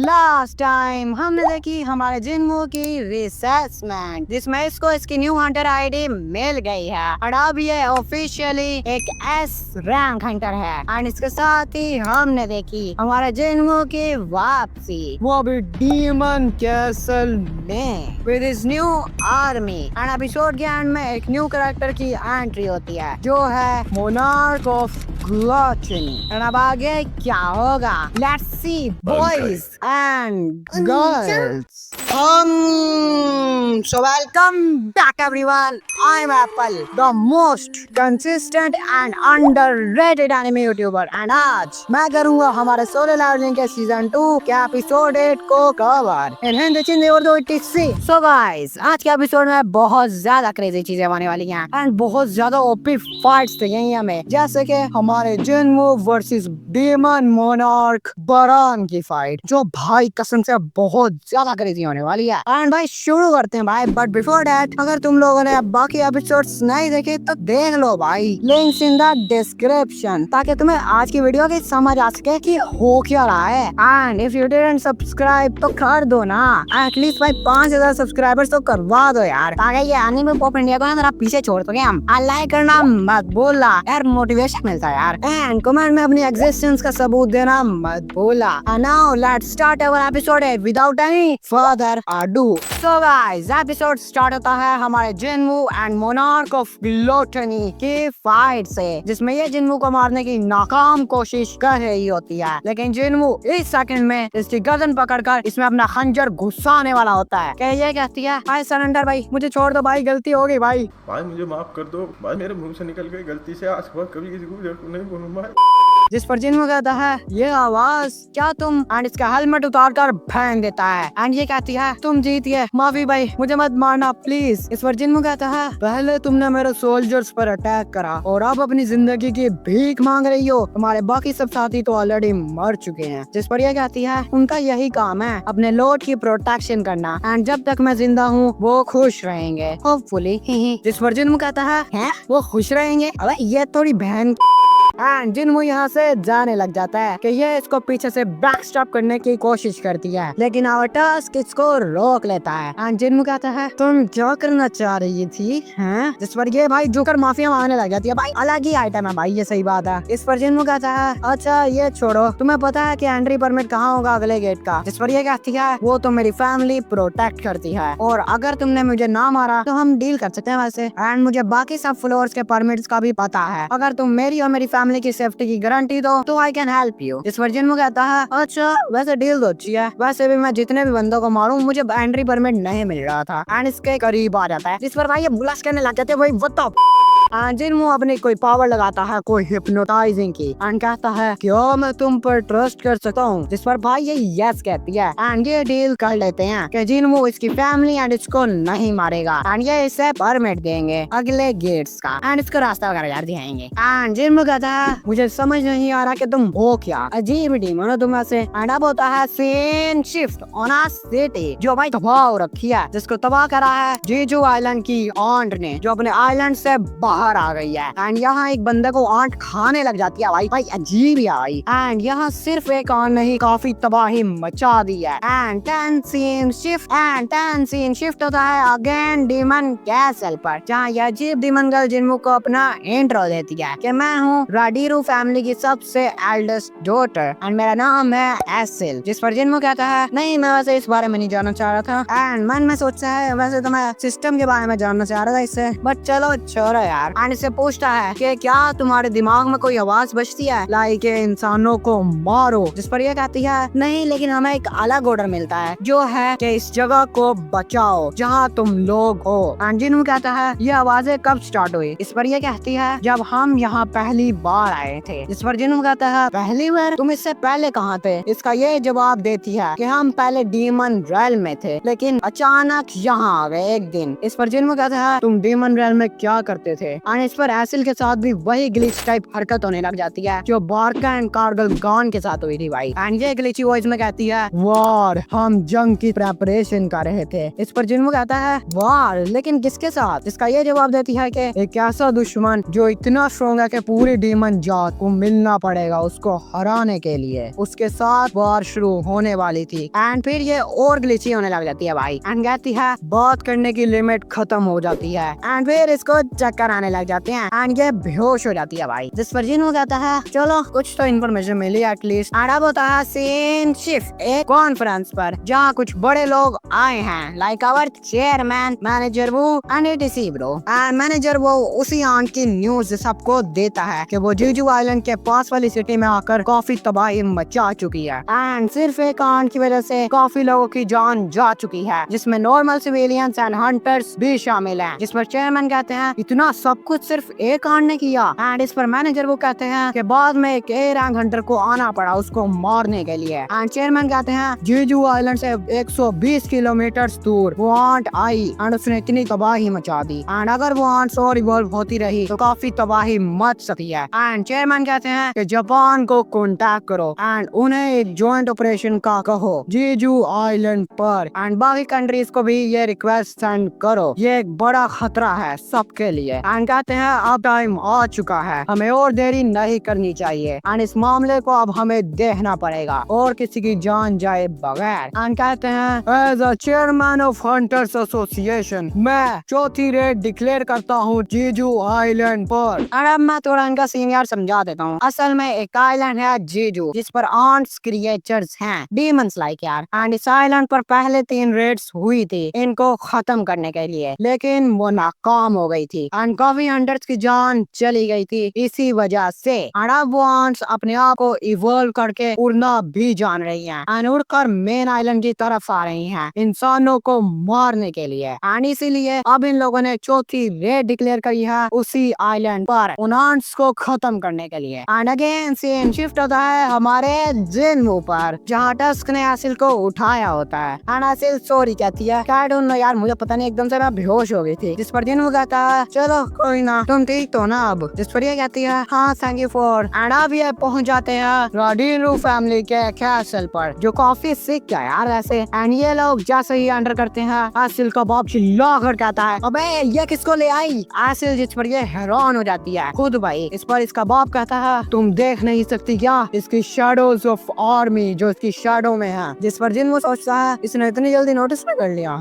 Last time हमने देखी हमारे जिन्मो की रिसेसमेंट, जिसमें इसको इसकी न्यू हंटर आईडी मिल गई है और अब ये ऑफिशियली एक एस रैंक हंटर है। एंड इसके साथ ही हमने देखी हमारे जिन्मो की वापसी, वो भी डीमन कैसल में with his new army. And episode के एंड में एक न्यू कैरेक्टर की एंट्री होती है जो है मोनार्क ऑफ ग्लूटनी। एंड अब आगे क्या होगा, let's see boys and girls. So welcome back everyone. I'm Apple, the most consistent and underrated anime YouTuber, and आज मैं करूँगा हमारे सोलो लेवलिंग के सीजन 2 के एपिसोड 8 को कवर इन हिंदी, चिंदी, उर्दू, etc. So guys, आज के एपिसोड में बहुत ज्यादा क्रेजी चीजें होने वाली हैं एंड बहुत ज्यादा ओपी फाइट्स दिखेंगी हमें, जैसे कि हमारे जिन्मो वर्सेस डीमन मोनार्क बरान की फाइट, जो भाई कसम से बहुत ज्यादा क्रेजी होने वाली है। एंड भाई शुरू करते हैं भाई, बट बिफोर दैट अगर तुम लोगों ने बाकी एपिसोड्स नहीं देखे तो देख लो भाई, लिंक्स इन द डिस्क्रिप्शन, ताकि तुम्हें आज की वीडियो की समझ आ सके कि हो क्या रहा है। And if you didn't subscribe तो कर दो ना, एटलीस्ट भाई 5000 सब्सक्राइबर्स तो करवा दो यार, ताकि ये एनीमे पॉप इंडिया को ना जरा पीछे छोड़ सके हम। लाइक करना मत भूलना यार, मोटिवेशन मिलता है यार। एंड कमेंट में अपनी एग्जिस्टेंस का सबूत देना मत भूलना। And now let's start our episode without any further ado. So guys, episode start होता है हमारे Jinwoo and monarch of gluttony की फाइट से, जिसमें ये जिन्मो को मारने की नाकाम कोशिश कर रही होती है, लेकिन जिन्मो इस सेकंड में इसकी गर्दन पकड़कर इसमें अपना खंजर घुसाने वाला होता है। क्या ये कहती है, भाई सरेंडर भाई, मुझे छोड़ दो भाई, गलती हो गई भाई, भाई मुझे माफ कर दो भाई, मेरे मुंह से निकल गई गलती से, आज के बाद कभी किसी को नहीं बोलूंगा। जिस पर जिन्मो कहता है ये आवाज क्या तुम, एंड इसका हेलमेट उतार कर फेंक देता है। एंड ये कहती है तुम जीतिए, माफी भाई, मुझे मत मारना प्लीज। इस पर जिन्मो कहता है पहले तुमने मेरे सोल्जर्स पर अटैक करा और अब अपनी जिंदगी की भीख मांग रही हो, तुम्हारे बाकी सब साथी तो ऑलरेडी मर चुके हैं। जिस पर यह कहती है उनका यही काम है, अपने लॉर्ड की प्रोटेक्शन करना, एंड जब तक मैं जिंदा हूँ वो खुश रहेंगे होपफुली। जिस पर जिन्मो कहता है वो खुश रहेंगे, अबे ये थोड़ी बहन। एंड जिन्मो यहाँ से जाने लग जाता है कि ये इसको पीछे से बैक स्टॉप करने की कोशिश करती है, लेकिन आवाटास्क इसको रोक लेता है। एंड जिन्मो कहता है तुम क्या करना चाह रही थी हैं? जिस पर ये भाई जोकर माफिया मारने लग जाती है, भाई अलग ही आइटम है भाई, ये सही बात है। इस पर जिन्मो कहता है अच्छा ये छोड़ो, तुम्हें पता है कि एंट्री परमिट कहाँ होगा अगले गेट का? जिस पर ये कहती है वो तो मेरी फैमिली प्रोटेक्ट करती है, और अगर तुमने मुझे ना मारा तो हम डील कर सकते हैं वैसे, एंड मुझे बाकी सब फ्लोर्स के परमिट्स का भी पता है, अगर तुम मेरी और मेरी फैमिली की सेफ्टी की गारंटी दो तो आई कैन हेल्प यू। इस पर जिन्मो कहता है अच्छा वैसे डील तो अच्छी है, वैसे भी मैं जितने भी बंदों को मारूं मुझे एंट्री परमिट नहीं मिल रहा था। एंड इसके करीब आ जाता है, जिस पर भाई ये बुलास करने लग जाते हैं भाई व्हाट द। जिन्मो अपनी कोई पावर लगाता है, कोई हिप्नोटाइजिंग की, एंड कहता है क्या मैं तुम पर ट्रस्ट कर सकता हूँ? जिस पर भाई ये यस कहती है, एंड ये डील कर लेते हैं कि जिन्मो इसकी फैमिली एंड इसको नहीं मारेगा, एंड ये इसे परमिट देंगे अगले गेट्स का, एंड इसको रास्ता वगैरह यार दिखाएंगे। एंड जिन्मो कहता है मुझे समझ नहीं आ रहा कि तुम हो क्या, अजीब डीमन हो तुम ऐसे। एंड अब होता है scene shift on a city, जो भाई तबाह हो रखी है, जिसको तबाह करा है जेजू आइलैंड की आंट ने, जो अपने आइलैंड से बाहर आ गई है। एंड यहाँ एक बंदे को आंट खाने लग जाती है भाई, अजीब है भाई। एंड यहाँ सिर्फ एक आंट नहीं, काफी तबाही मचा दी है। एंड टेन सीन शिफ्ट होता है अगेन डीमन कैसल पर, जहाँ यह अजीब डीमन गर्ल जिन्मो को अपना इंट्रो देती है कि मैं हूँ राडीरू फैमिली की सबसे एल्डेस्ट डॉटर एंड मेरा नाम है एसिल। जिस पर जिन्मो कहता है नहीं मैं वैसे इस बारे में नहीं जानना चाह रहा था, एंड मन में सोचता है वैसे तो मैं सिस्टम के बारे में जानना चाह रहा था इससे, बट चलो छोड़ो यार। एंड इससे पूछता है कि क्या तुम्हारे दिमाग में कोई आवाज बजती है लाइक इंसानों को मारो? जिस पर यह कहती है नहीं, लेकिन हमें एक अलग ऑर्डर मिलता है जो है कि इस जगह को बचाओ जहाँ तुम लोग हो। एंड जिन्मो कहता है ये आवाजें कब स्टार्ट हुई? इस पर यह कहती है जब हम यहाँ पहली बार आए थे। इस पर जिन्मो कहता है पहली बार? तुम इससे पहले कहाँ थे? इसका ये जवाब देती है कि हम पहले डीमन रेल्म में थे, लेकिन अचानक यहाँ आ गए एक दिन। इस पर जिन्मो कहता है तुम डीमन रेल्म में क्या करते थे? एंड इस पर एसिल के साथ भी वही ग्लिच टाइप हरकत होने लग जाती है जो बारका एंड कार्गल गॉन के साथ हुई थी भाई। एंड ये ग्लिची वॉइस में कहती है वार, हम जंग की प्रेपरेशन कर रहे थे। इस पर जिन्मू कहता है वार, लेकिन किसके साथ? इसका ये जवाब देती है कि एक ऐसा दुश्मन जो इतना स्ट्रॉन्ग है कि पूरी डीमन जात को मिलना पड़ेगा उसको हराने के लिए, उसके साथ वार शुरू होने वाली थी। एंड फिर ये और ग्लिची होने लग जाती है भाई एंड कहती है बात करने की लिमिट खत्म हो जाती है। एंड फिर इसको चक्कर आने लग जाते हैं एंड ये बेहोश हो जाती है भाई। जिस पर जिन्मू कहता है चलो कुछ तो इन्फॉर्मेशन मिली एटलीस्ट। एंड अब होता है सीन शिफ्ट एक कॉन्फ्रेंस पर जहाँ कुछ बड़े लोग आए हैं लाइक आवर चेयरमैन, मैनेजर वो and ADC bro. And manager वो उसी आंट की न्यूज सबको देता है कि वो जीजू आइलैंड के पास वाली सिटी में आकर काफी तबाही मचा चुकी है एंड सिर्फ एक आंट की वजह से काफी लोगों की जान जा चुकी है, जिसमें नॉर्मल सिविलियंस एंड हंटर्स भी शामिल हैं। जिस पर चेयरमैन कहते हैं इतना सब कुछ सिर्फ एक आंट ने किया। एंड इस पर मैनेजर वो कहते हैं कि बाद में एक ए रैंक हंटर को आना पड़ा उसको मारने के लिए। एंड चेयरमैन कहते हैं जीजू आइलैंड से 120 किलोमीटर दूर वो आंट आई एंड उसने इतनी तबाही मचा दी एंड अगर वो आंट और इवॉल्व होती रही तो काफी तबाही मच सकती है। एंड चेयरमैन कहते हैं कि जापान को कांटेक्ट करो एंड उन्हें एक जॉइंट ऑपरेशन का कहो जीजू आइलैंड पर एंड बाकी कंट्रीज को भी ये रिक्वेस्ट सेंड करो, ये एक बड़ा खतरा है सबके लिए। एंड कहते हैं अब टाइम आ चुका है, हमें और देरी नहीं करनी चाहिए एंड इस मामले को अब हमें देखना पड़ेगा और किसी की जान जाए बगैर। एंड कहते हैं as a chairman of hunters association मैं चौथी रेड डिक्लेयर करता हूँ जीजू आइलैंड पर। और अब मैं थोड़ा इनका सीनियर समझा देता हूँ। असल में एक आइलैंड है जीजू जिस पर आंट्स क्रिएचर्स हैं, डीमंस लाइक यार। एंड इस आइलैंड पर पहले 3 रेड्स हुई थी इनको खत्म करने के लिए, लेकिन वो नाकाम हो गई थी एंड काफी हंटर्स की जान चली गई थी इसी वजह से। एंड अब वो आंट्स अपने आप को इवॉल्व करके उड़ना भी जान रही हैं एंड उड़कर मेन आइलैंड की तरफ आ रही हैं इंसानों को मारने के लिए। एंड इसीलिए अब इन लोगों ने चौथी रेड डिक्लेयर करी है उसी आइलैंड पर उन आंट्स को खत्म करने के लिए। एंड अगेन सीन शिफ्ट होता है हमारे जिन्मू पर जहाँ टस्क ने एसिल को उठाया होता है एंड एसिल सॉरी कहती है आई डोंट नो यार मुझे पता नहीं एकदम से मैं बेहोश हो गई थी। जिस पर जिन्मू कहता है चलो कोई ना तुम ठीक तो ना अब। जिस पर ये कहती है हाँ थैंक यू फॉर। एंड अब ये पहुंच जाते हैं राडिनरू फैमिली के कैसल पर जो काफी सिक है यार ऐसे। एंड ये लोग जैसे ही एंटर करते हैं एसिल का बाप चिल्ला कर कहता है अबे ये किसको ले आई एसिल। जिस पर ये हैरान हो जाती है खुद भाई। इस पर इसका बाप कहता है तुम देख नहीं सकती क्या इसकी शैडोज ऑफ आर्मी जो इसकी शैडो में है। जिस पर जिन्मू सोचता है इसने इतनी जल्दी नोटिस नहीं कर लिया।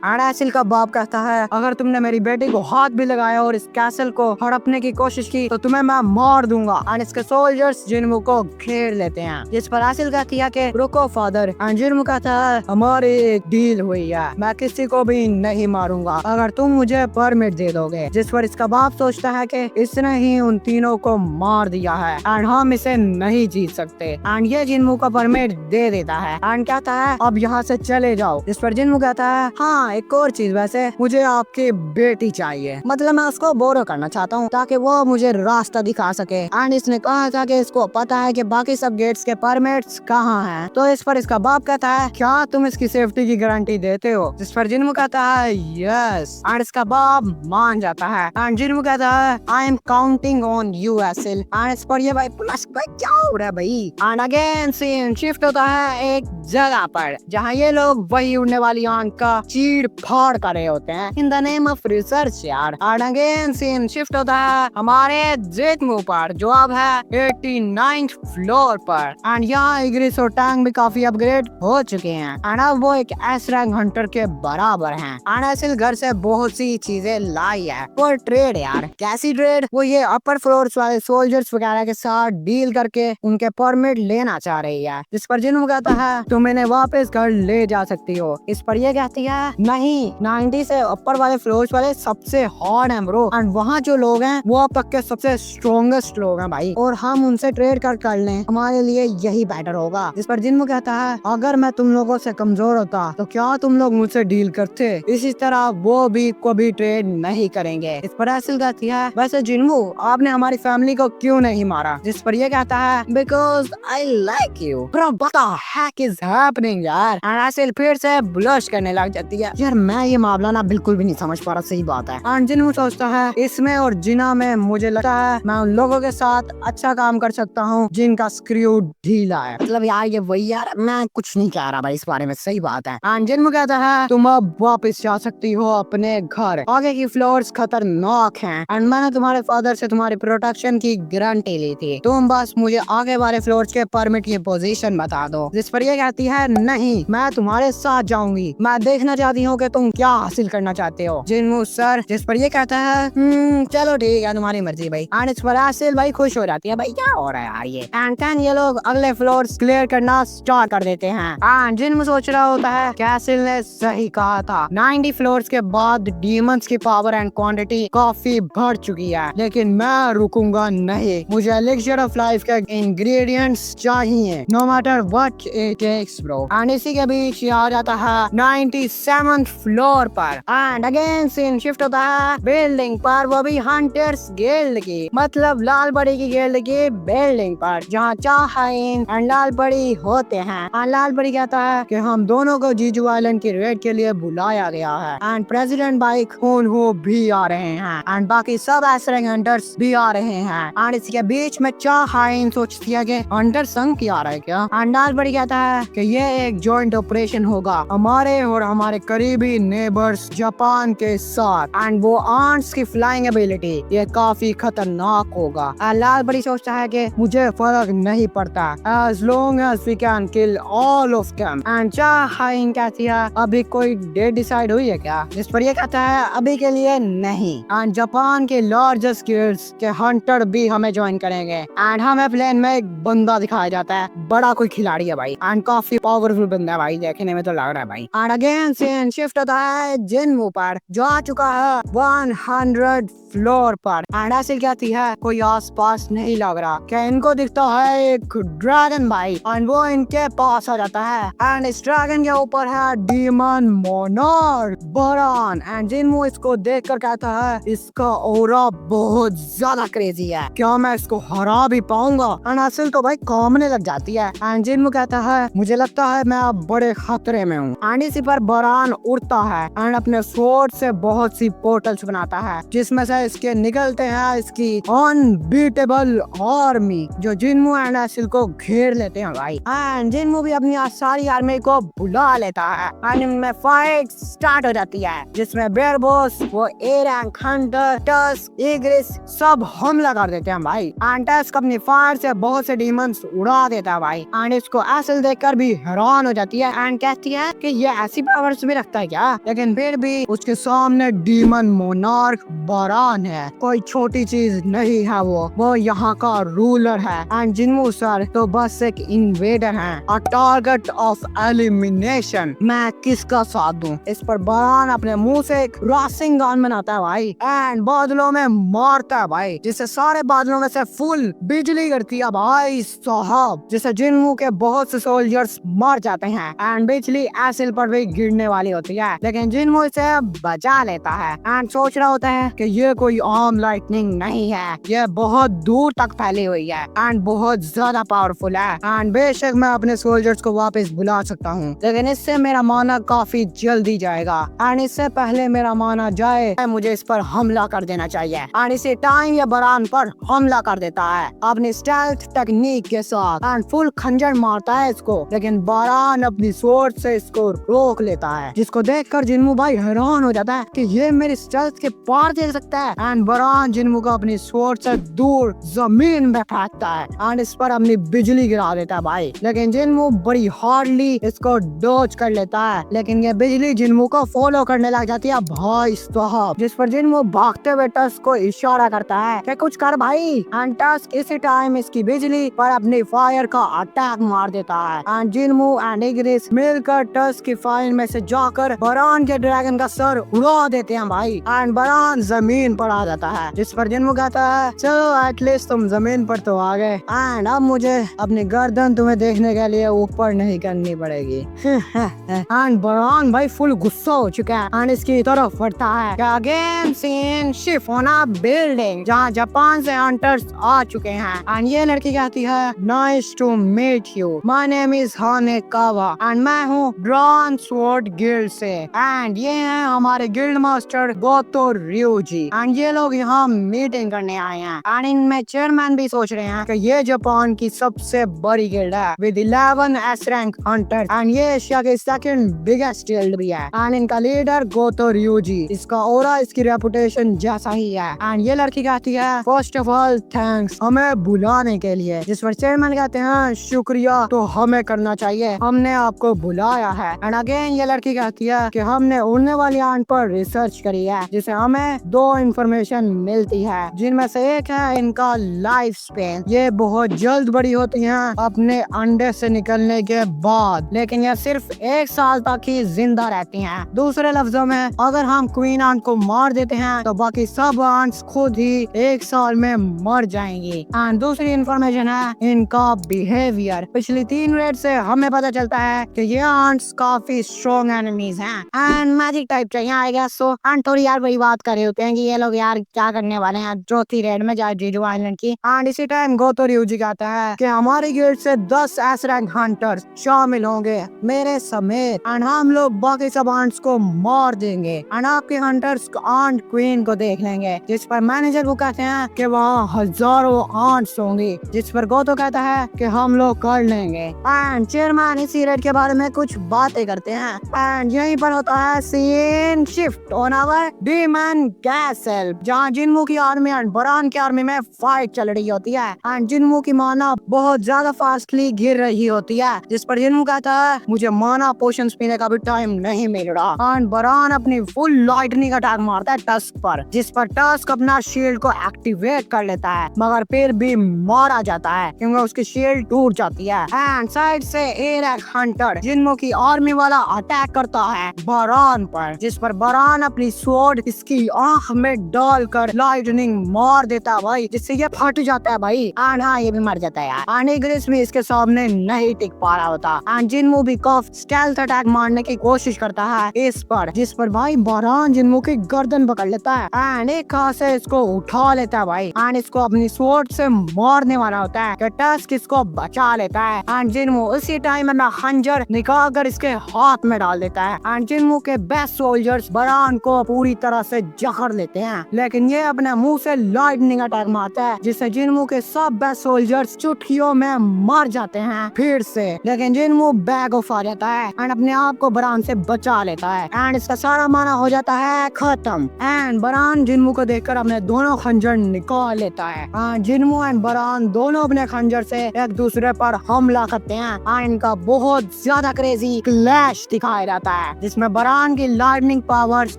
एंड एसिल का बाप कहता है अगर तुमने मेरी बेटी को हाथ भी लगाया और इस कैसल को हड़पने की कोशिश की तो तुम्हें मैं मार दूंगा। एंड इसके सोल्जर्स जिन्मू को घेर लेते हैं। जिस पर एसिल कहती है कि रुको फादर। एंड जिन्मू कहता है हमारी एक डील हुई है, मैं किसी को भी नहीं मारूंगा अगर तुम मुझे परमिट दे दोगे। जिस पर इसका बाप सोचता है कि इसने ही उन तीनों को मार दिया है एंड हम इसे नहीं जीत सकते। एंड ये जिन्मू का परमिट दे देता है एंड कहता है अब यहाँ से चले जाओ। जिस पर जिन्मू कहता है हाँ एक और चीज वैसे मुझे आपकी बेटी चाहिए, मतलब मैं उसको बोरो करना चाहता हूँ ताकि वो मुझे रास्ता दिखा सके। एंड इसने कहा था कि इसको पता है कि बाकी सब गेट्स के परमिट्स कहाँ हैं। तो इस पर इसका बाप कहता है क्या तुम इसकी सेफ्टी की गारंटी देते हो। जिस पर जिन्मू कहता है यस। एंड इसका बाप मान जाता है एंड जिन्मू कहता है I am counting on you acyl. And इस पर ये भाई प्लस क्या हो रहा है भाई। एंड अगेन सीन शिफ्ट होता है एक जगह पर जहाँ ये लोग वही उड़ने वाली आंख का चीड़ फाड़ कर रहे होते हैं in the name of research यार। एंड अगेन सीन शिफ्ट होता है हमारे जिन्मू पर जो अब है 89th फ्लोर पर। एंड यहाँ इग्रिस और टैंक भी काफी अपग्रेड हो चुके हैं एंड अब वो एक एस रैंक हंटर के बराबर हैं। एंड एसिल घर से बहुत सी चीजें लाई है पर ट्रेड यार। कैसी ट्रेड? वो ये अपर फ्लोर वाले सोल्जर्स वगैरह के साथ डील करके उनके परमिट लेना चाह रही है। जिस पर जिन्मू कहता है तुम इन्हें वापस घर ले जा सकती हो। इस पर ये कहती है नहीं 90 से ऊपर वाले फ्लोर्स वाले सबसे हार्ड हैं ब्रो एंड वहाँ जो लोग हैं वो अब तक के सबसे स्ट्रॉन्गेस्ट लोग हैं भाई और हम उनसे ट्रेड कर लें हमारे लिए यही बेटर होगा। जिस पर जिन्मू कहता है अगर मैं तुम लोगों से कमजोर होता तो क्या तुम लोग मुझसे डील करते। इसी तरह वो भी कभी ट्रेड नहीं करेंगे। इस पर एसिल कहती है वैसे जिन्मू आपने हमारी फैमिली को क्यों नहीं मारा। जिस पर ये कहता है because I like you. Bro what the heck is happening यार। एंड एसिल फिर से ब्लश करने लग जाती है यार मैं ये मामला ना बिल्कुल भी नहीं समझ पा रहा। सही बात है। एंड जिन्मू सोचता है इसमें और जिना में मुझे लगता है मैं उन लोगों के साथ अच्छा काम कर सकता हूँ जिनका स्क्रू ढीला है। मतलब यार ये वही यार, मैं कुछ नहीं कह रहा भाई इस बारे में, सही बात है। एंड जिन्मू कहता है तुम अब वापस जा सकती हो अपने घर, आगे की फ्लोर्स खतरनाक हैं एंड मैंने तुम्हारे फादर से तुम्हारी प्रोटेक्शन की गारंटी ली थी, तुम बस मुझे आगे वाले फ्लोर्स के परमिट की पोजीशन बता दो। जिस पर ये कहती है नहीं, मैं तुम्हारे साथ जाऊंगी, मैं देखना चाहती हूँ कि तुम क्या हासिल करना चाहते हो जिन्मू सर। जिस पर ये कहता है चलो ठीक है तुम्हारी मर्जी भाई। एंड इस पर आसिल भाई खुश हो जाती है, भाई क्या हो रहा है यार ये। एंड देन ये लोग अगले फ्लोर्स क्लियर करना स्टार्ट कर देते हैं। एंड जिन्मू सोच रहा होता है कैसिल ने सही कहा था, 90 फ्लोर्स के बाद डीमंस की पावर एंड क्वांटिटी काफी बढ़ चुकी है, लेकिन मैं रुकूंगा नहीं, मुझे एलिक्सियर ऑफ लाइफ के इंग्रेडिएंट्स चाहिए no matter what it takes bro. And इसी के बीच ये आ जाता है 97th फ्लोर पर एंड अगेन सीन शिफ्ट होता है बिल्डिंग पर, वो भी हंटर्स गिल्ड की, मतलब लाल बड़ी की गिल्ड की बिल्डिंग पर, जहाँ चाहाइन एंड लाल बड़ी होते हैं। एंड लाल बड़ी कहता है कि हम दोनों को जीजू आइलैंड की रेड के लिए बुलाया गया है एंड प्रेसिडेंट बाइक हो भी आ रहे हैं एंड बाकी सब एसरिंग हंटर्स भी आ रहे हैं। एंड इसके बीच में चाहाइन सोचती है कि हंटर संग की आ रहा है क्या। एंड लाल बड़ी कहता है कि ये एक जॉइंट ऑपरेशन होगा हमारे और हमारे करीबी नेबर्स जापान के साथ एंड वो आंट्स की फ्लाइंग एबिलिटी ये काफी खतरनाक होगा। एंड लाल बड़ी सोचता है कि मुझे फर्क नहीं पड़ता as long as we can kill all of them। And Cha Haein कहती है अभी कोई डेट डिसाइड हुई है क्या। जिस पर ये कहता है अभी के लिए नहीं एंड जापान के लार्जेस्ट गिल्ड्स के हंटर भी हमें ज्वाइन करेंगे। एंड हमें प्लेन में एक बंदा दिखाया जाता है, बड़ा कोई खिलाड़ी है भाई एंड काफी पावरफुल बंदा है भाई, देखने में तो लग रहा है भाई। एंड अगेन सीन शिफ्ट होता है जिन्मू पर जो आ चुका है 100 फ्लोर पर। एंड ऐसे कहती है कोई आस पास नहीं लग रहा, क्या इनको दिखता है एक ड्रैगन भाई एंड वो इनके पास आ जाता है एंड इस ड्रैगन के ऊपर है डीमन मोनार्क बरान। एंड जिन्मू इसको देखकर कहता है इसका ऑरा बहुत ज्यादा क्रेजी है, क्या मैं इसको हरा भी पाऊंगा। एंड असिल तो भाई कांपने लग जाती है एंड जिन्मू कहता है मुझे लगता है मैं अब बड़े खतरे में हूँ। एंड इसी पर बरान उड़ता है एंड अपने स्वॉर्ड से बहुत सी पोर्टल्स बनाता है जिसमें से इसके निकलते हैं इसकी अनबीटेबल आर्मी जो जिन्मू एंड असिल को घेर लेते हैं भाई। एंड जिन्मू भी अपनी सारी आर्मी को बुला लेता है एंड इनमें फाइट स्टार्ट हो जाती है जिसमें बेयर बॉस वो ए रैंक हंटर टस्क इग्रिस सब हमला कर देते हैं भाई। एंड टस्क अपनी फायर से बहुत से डीमंस उड़ा देता है भाई एंड इसको असिल देखकर भी हैरान हो जाती है एंड कहती है कि ये ऐसी पावर्स भी रखता है क्या, लेकिन फिर भी उसके सामने डीमन मोनार्क बरान है, कोई छोटी चीज नहीं है, वो यहाँ का रूलर है। एंड जिन्मू सर तो बस एक इन्वेडर है, अ टारगेट ऑफ एलिमिनेशन, मैं किसका साथ दूं। इस पर बरान अपने मुंह से एक रासिंग गन बनाता है भाई एंड बादलों में मारता है भाई जिससे सारे बादलों में से फुल बिजली गिरती है भाई साहब, जिससे जिन्मू के बहुत से सोल्जर्स मर जाते हैं एंड बिजली एसिल पर भी गिरने वाली होती है, लेकिन जिन्मू इसे बचा लेता है एंड सोच रहा होता है कि ये कोई आम लाइटनिंग नहीं है, ये बहुत दूर तक फैली हुई है एंड बहुत ज्यादा पावरफुल है एंड बेशक मैं अपने सोल्जर्स को वापस बुला सकता हूँ, लेकिन इससे मेरा माना काफी जल्दी जाएगा एंड इससे पहले मेरा माना जाए मुझे इस पर हमला कर देना चाहिए। एंड इसी टाइम ये बरान पर हमला कर देता है अपनी स्टेल्थ टेक्निक के साथ एंड फुल खंजर मारता है इसको, लेकिन बरान अपनी स्वॉर्ड से इसको रोक लेता है जिसको देखकर जिन्मू भाई हैरान हो जाता है कि ये मेरी स्टेल्थ के पार देख सकता है। एंड बरान जिन्मू को अपनी स्वॉर्ड से दूर जमीन में फेंकता है एंड इस पर अपनी बिजली गिरा देता है भाई, लेकिन जिन्मू बड़ी हार्डली इसको डॉज कर लेता है, लेकिन ये बिजली जिन्मू को फॉलो करने लग जाती है भाई साहब, जिस पर जिन्मू भागते हुए टस्क को इशारा करता है कि कुछ कर भाई एंड टस्क इसी टाइम इसकी बिजली पर अपनी फायर का अटैक मार देता है एंड जिन्मू एंड इग्रिस मिलकर टस्क की फायर में से जाकर बरान के ड्रैगन का सर उड़ा देते हैं भाई एंड बरान जमीन पर आ जाता है, जिस पर जिन्मू कहता है चलो एटलीस्ट तुम जमीन पर तो आ गए एंड अब मुझे अपनी गर्दन तुम्हें देखने के लिए ऊपर नहीं करनी पड़ेगी। एंड बरान भाई फुल गुस्सा हो चुका है एंड इसकी तरफ बढ़ता है। अगेन सीन शिफ्ट होना बिल्डिंग जहाँ जापान से हंटर्स आ चुके हैं एंड ये लड़की कहती है nice to meet you, my name is Hanekawa and मैं हूँ ड्रॉन स्वॉर्ड गिल्ड से एंड ये है हमारे guild master Goto ryuji and ये लोग यहाँ मीटिंग करने आए हैं एंड इनमें चेयरमैन भी सोच रहे हैं कि ये जापान की सबसे बड़ी गिल्ड है with 11 S rank Hunter and ये एशिया के सेकंड बिगेस्ट गिल्ड भी है एंड इनका लीडर गोतो ryuji। इसका ओरा इसकी रेपुटेशन जैसा ही है एंड ये लड़की कहती है फर्स्ट ऑफ ऑल थैंक्स हमें बुलाने के लिए, जिस पर चेयरमैन कहते हैं शुक्रिया तो हमें करना चाहिए, हमने आपको बुलाया है। एंड अगेन ये लड़की कहती है कि हमने उड़ने वाली आंट पर रिसर्च करी है जिसे हमें 2 इंफॉर्मेशन मिलती है जिनमें से एक है इनका लाइफ स्पेन, ये बहुत जल्द बड़ी होती हैं अपने अंडे से निकलने के बाद, लेकिन ये सिर्फ 1 साल तक ही जिंदा रहती हैं। दूसरे लफ्जों में अगर हम क्वीन आंट को मार देते हैं तो बाकी सब आंट्स खुद ही 1 साल में मर जाएंगी। एंड दूसरी इंफॉर्मेशन है इनका बिहेवियर। पिछली 3 रेड से हमें पता चलता है कि ये आंट्स काफी स्ट्रॉन्ग एनिमीज हैं एंड मैजिक टाइप चाहिए आई गेस सो। एंड थोड़ी यार वही बात कर रहे होते हैं कि ये लोग यार क्या करने वाले हैं चौथी रेड में जाए जीजू आइलैंड की। एंड इसी टाइम गोतो ryuji कहता है कि हमारी गिल्ड से 10 एस रैंक हंटर्स शामिल होंगे मेरे समेत एंड हम लोग बाकी सब आंट्स को मार देंगे एंड आपके हंटर्स आंट क्वीन को देख लेंगे, जिस पर मैनेजर वो कहते हैं कि वहाँ हजारों आंट्स होंगी, जिस पर गोतो कहता है कि हम लोग कर लेंगे। एंड चेयरमैन इसी रेड के बारे में कुछ बातें करते हैं एंड यहीं पर होता है scene shift on our demon castle, जहाँ जिन्मू की आर्मी एंड बरान की आर्मी में फाइट चल रही होती है एंड जिन्मू की माना बहुत ज्यादा फास्टली गिर रही होती है, जिस पर जिन्मू कहता है मुझे माना पोशंस पीने का भी टाइम नहीं मिल रहा। एंड बरान अपनी फुल लाइटनिंग अटैक मारता है टस्क पर, जिस पर टस्क अपना शील्ड को एक्टिवेट कर लेता है मगर फिर भी मारा जाता है क्योंकि उसकी शील्ड टूट जाती है। एंड साइड से एरक हंटर जिन्मू की आर्मी वाला अटैक करता है बरान पर, जिस पर बरान अपनी स्वॉर्ड इसकी आंख में डालकर लाइटनिंग मार देता है भाई, जिससे ये फट जाता है भाई। एंड हाँ ये भी मर जाता है यार। एंड इग्रिस भी इसके सामने नहीं टिक पा रहा होता एंड जिन्मू भी कफ स्टेल्थ अटैक मारने की कोशिश करता है इस पर, जिस पर भाई बरान जिन्मू की गर्दन पकड़ लेता है एंड एक हाथ से इसको उठा लेता है भाई एंड इसको अपनी स्वॉर्ड से मारने वाला होता है कि टस्क इसको बचा लेता है एंड जिन्मू उसी टाइम में खंजर निकाल कर इसके हाथ में डाल देता है एंड जिन्मू के बेस्ट सोल्जर्स बरान को पूरी तरह से जकड़ लेते हैं, लेकिन ये अपने मुंह से लाइटनिंग अटैक मारता है जिससे जिन्मू के सब बेस्ट सोल्जर्स चुटकियों में मर जाते हैं फिर से, लेकिन जिन्मू बैग ऑफ आ जाता है एंड अपने आप को बरान से बचा लेता है एंड इसका सारा माना हो जाता है खत्म। एंड बरान जिन्मू को देखकर अपने दोनों खंजर निकाल लेता है एंड जिन्मू एंड बरान दोनों अपने खंजर से एक दूसरे पर हमला करते हैं एंड इनका बहुत ज्यादा क्रेजी क्लैश दिखाया जाता है, जिसमें बरान की लाइटनिंग पावर्स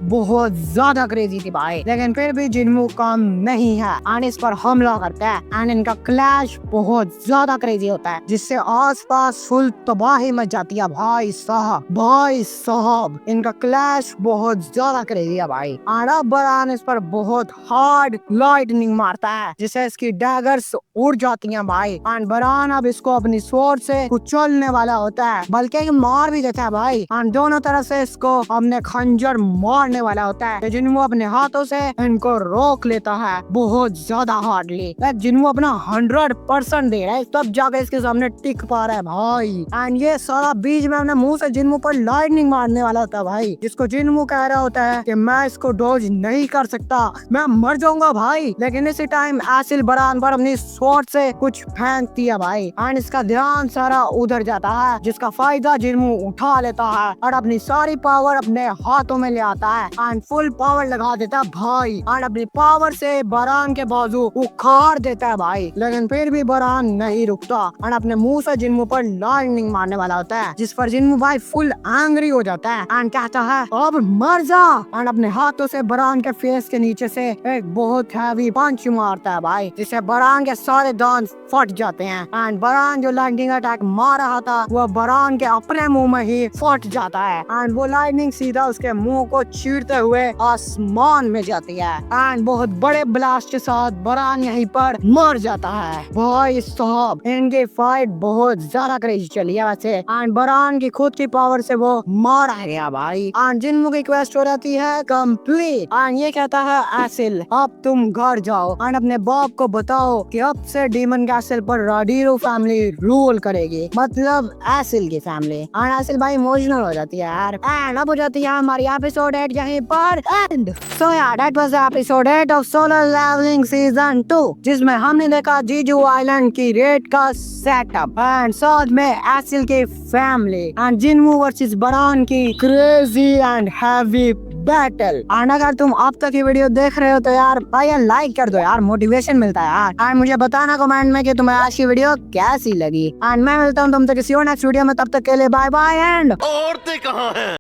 बहुत ज्यादा क्रेजी थी भाई, लेकिन फिर भी जिन्मू कम नहीं है एंड इस पर हमला करता है एंड इनका क्लैश बहुत ज्यादा क्रेजी होता है जिससे आसपास फुल तबाही मच जाती है भाई साहब इनका क्लैश बहुत ज्यादा क्रेजी है भाई। एंड अब बरान इस पर बहुत हार्ड लाइटनिंग मारता है जिससे इसकी डैगर्स उड़ जाती हैं भाई एंड बरान अब इसको अपनी स्वॉर्ड से कुचलने वाला होता है, बल्कि मार भी देता है भाई एंड दोनों तरफ से इसको अपने खंजर मारने वाला होता है, जिन्मू अपने हाथों से इनको रोक लेता है बहुत ज्यादा हार्डली। जिन्मू अपना 100% दे रहा है तब जाके इसके सामने टिक पा रहा है भाई एंड ये सारा बीच में अपने मुंह से जिन्मू पर लाइटनिंग मारने वाला होता है भाई, जिसको जिन्मू कह रहा होता है कि मैं इसको डॉज नहीं कर सकता, मैं मर जाऊंगा भाई, लेकिन इसी टाइम एसिल बरान पर अपनी स्वॉर्ड से कुछ फेंकती है भाई एंड इसका ध्यान सारा उधर जाता है, जिसका फायदा जिन्मू उठा लेता है और अपनी सारी पावर अपने हाथों में ले आता है एंड फुल पावर लगा देता है भाई एंड अपनी पावर से बरान के बाजू उखाड़ देता है भाई, लेकिन फिर भी बरान नहीं रुकता एंड अपने मुंह से जिन्मू पर लाइटनिंग मारने वाला होता है, जिस पर जिन्मू भाई फुल एंग्री हो जाता है एंड कहता है अब मर जा एंड अपने हाथों से बरान के फेस के नीचे से एक बहुत हैवी पंच मारता है भाई, जिससे बरान के सारे दांत फट जाते हैं एंड बरान जो लाइटनिंग अटैक मार रहा था वो बरान के अपने मुंह में ही फट जाता है एंड वो लाइटनिंग सीधा उसके मुंह को चीरते हुए आसमान में जाती है एंड बहुत बड़े ब्लास्ट के साथ बरान यहीं पर मर जाता है। भाई साहब इनकी फाइट बहुत ज्यादा क्रेजी चली है वैसे एंड बरान की खुद की पावर से वो मारा गया भाई एंड जिन्मू की क्वेस्ट हो जाती है कंप्लीट एंड ये कहता है एसिल अब तुम घर जाओ एंड अपने बाप को बताओ कि अब से डीमन कैसल पर राडीरो फैमिली रूल करेगी, मतलब एसिल की फैमिली एंड एसिल भाई इमोशनल हो जाती है यार एंड अब हो जाती है हमारी एपिसोड 8 यहीं पर एंड सो यार that was episode 8 of Solo Leveling season 2, जिसमें हमने देखा जीजू आइलैंड की रेड का सेटअप एंड साथ में एसिल की फैमिली एंड जिनवू वर्सेस बरान की crazy and heavy battle. And अगर तुम अब तक ये वीडियो देख रहे हो तो यार भाई लाइक कर दो यार, मोटिवेशन मिलता है यार। एंड मुझे बताना कमेंट में कि तुम्हें आज की वीडियो कैसी लगी। एंड मैं मिलता हूँ तुमसे किसी और नेक्स्ट वीडियो में, तब तक के लिए बाय बाय एंड औरतें कहाँ हैं?